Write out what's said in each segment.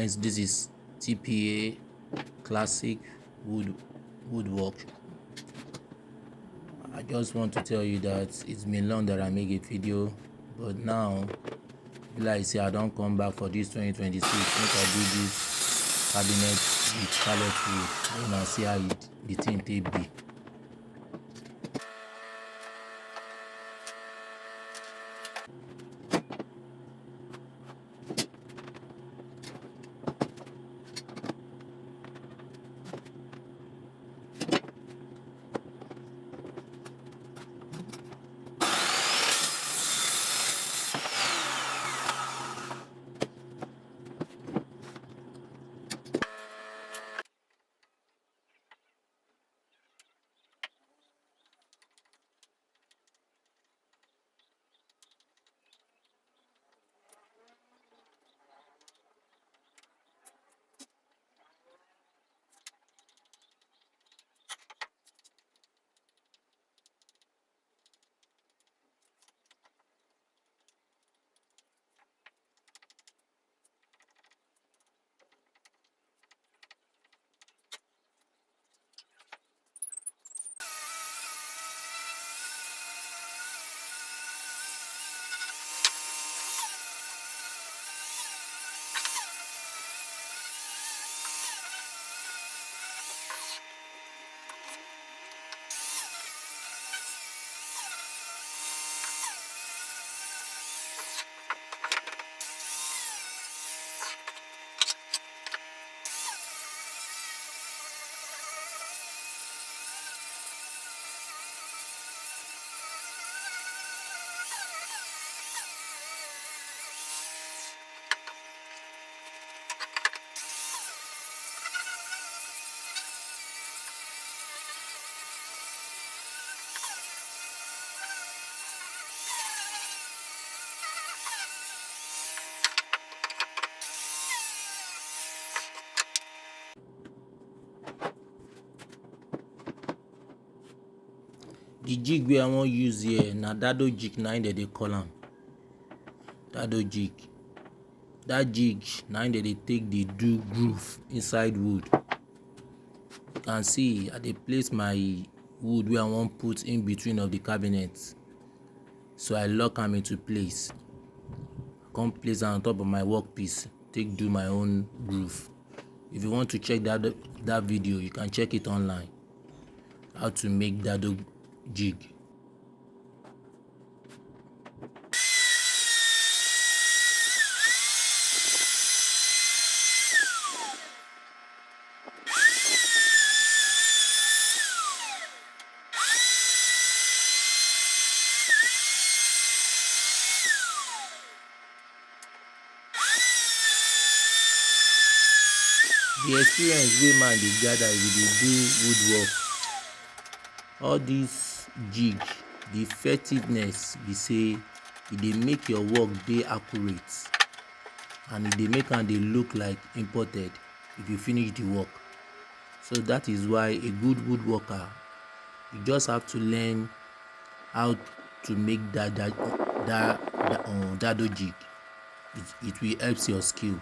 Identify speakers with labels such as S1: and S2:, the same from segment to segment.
S1: friends, this is Tpaclassic woodwork. I just want to tell you that it's been long that I make a video, but now like I say I don't come back for this 2026. Make I do this cabinet with pallet wood. Then I see how the thing take be. The jig wey I wan use here na dado jig, na im dem dey call am. Dado jig. Dat jig na im dem dey take dey do groove inside wood. You can see I dey place my wood wey I wan put in between of the cabinet. So I lock am into place. I come place am on top of my workpiece, take do my own groove. If you want to check that video, you can check it online. How to make dado jig. The experience wey man dey gather if you dey do woodwork, all this jig, the effectiveness be say e dey make your work dey accurate and e dey make am dey look like imported if you finish the work. So that is why a good woodworker, you just have to learn how to make dado jig. It will help your skill.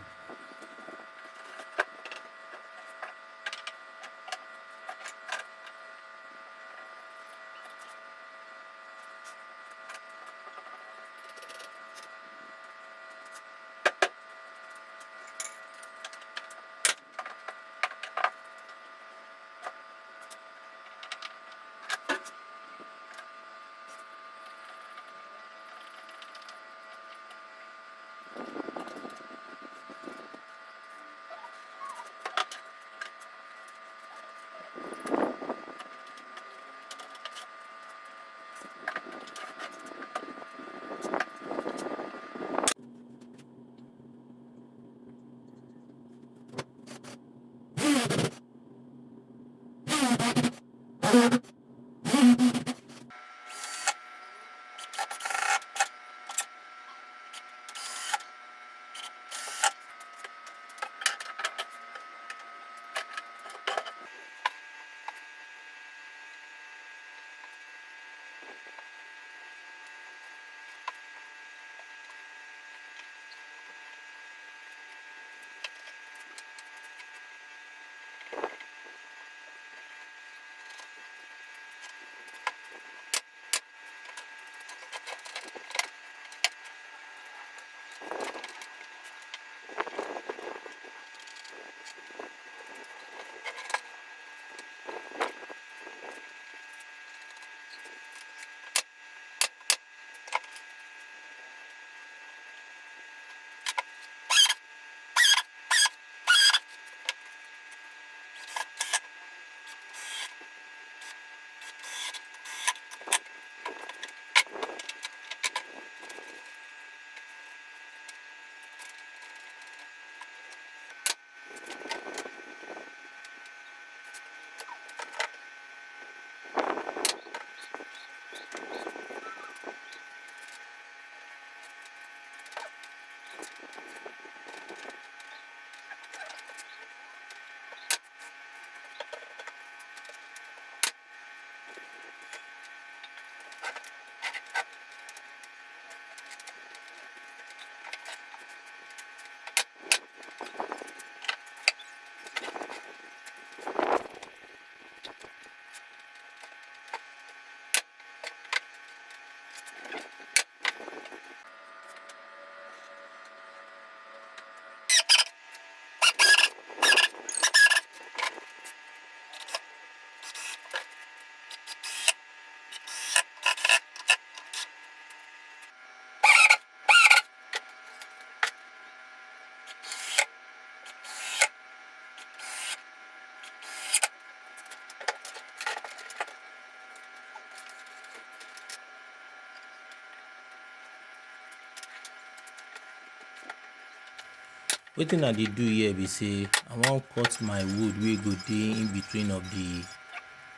S1: Wetin I dey do here be say I wan cut my wood wey go dey in between of the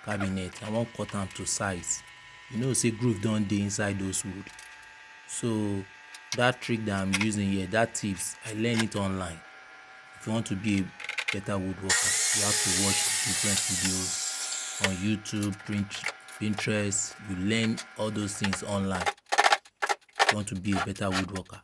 S1: cabinet. I wan cut am to size. You know say groove don dey inside those wood. So that trick that I'm using here, that tips, I learn it online. If you want to be a better woodworker, you have to watch different videos on YouTube, Pinterest. You learn all those things online. If you want to be a better woodworker.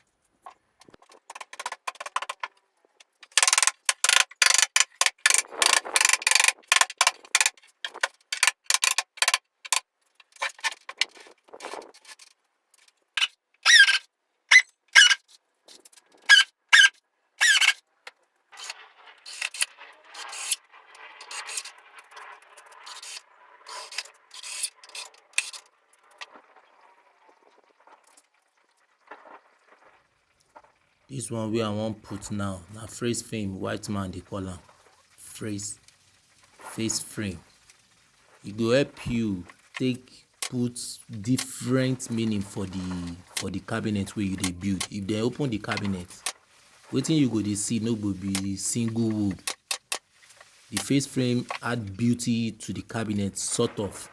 S1: This one wey I wan put now na face frame, white man dey call am. Face frame. E go help you take put different meaning for the cabinet wey you dey build. If dem open the cabinet, wetin you go dey see no go be single wood. The face frame add beauty to the cabinet, sort of.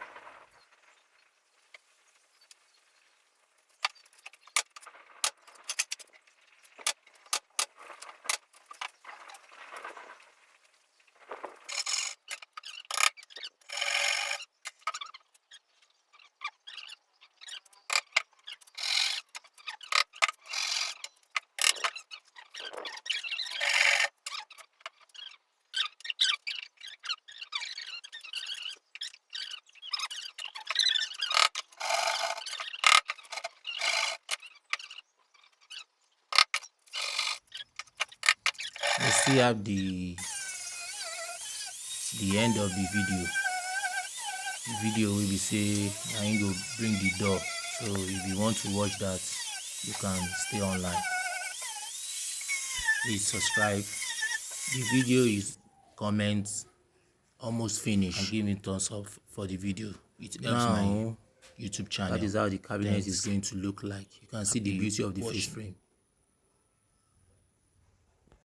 S1: You still have the end of the video. The video will be say na him go bring the door. So if you want to watch that, you can stay online. Please subscribe. The video is comments almost finished, and give me thumbs up for the video. It helps my YouTube channel. That is how the cabinet is going to look like. You can see the beauty of the face frame.